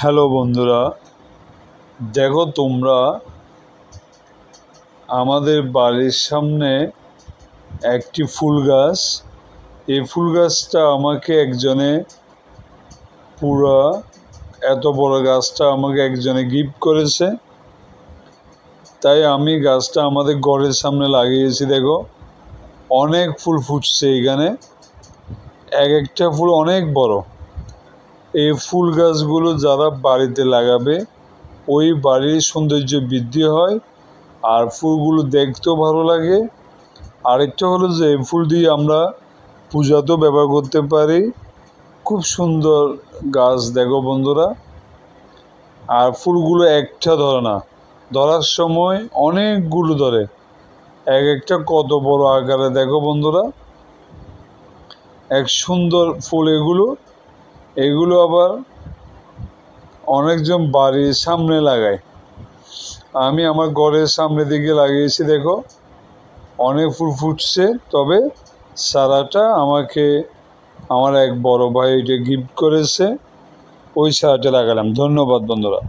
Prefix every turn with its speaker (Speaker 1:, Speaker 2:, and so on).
Speaker 1: Hello বন্ধুরা, দেখো তোমরা আমাদের বাড়ির সামনে একটি ফুল গাছ। এই ফুল গাছটা আমাকে একজনে পুরা এত বড় গাছটা আমাকে একজনে গিফট করেছে। তাই আমি গাছটা আমাদের ঘরের সামনে লাগিয়েছি। দেখো অনেক ফুল ফুটছে এখানে, এক একটা ফুল অনেক বড়। এই ফুল গাছগুলো যারা বাড়িতে লাগাবে ওই বাড়ির সৌন্দর্য বৃদ্ধি হয় আর ফুলগুলো দেখতেও ভালো লাগে। আরেকটা হলো যে এই ফুল দিয়ে আমরা পূজাতেও ব্যবহার করতে পারি। খুব সুন্দর গাছ দেখো বন্ধুরা। আর ফুলগুলো একটা ধরে না, ধরার সময় অনেকগুলো ধরে, এক একটা কত বড় আকারে দেখো বন্ধুরা। এক সুন্দর ফুল এগুলো আবার অনেকজন বাড়ির সামনে লাগায়। আমি আমার ঘরের সামনে দিকে লাগিয়েছি। দেখো অনেক ফুল ফুটছে, তবে চারাটা আমাকে আমার এক বড় ভাই এটা গিফট করেছে, ওই চারাটা লাগালাম। ধন্যবাদ বন্ধুরা।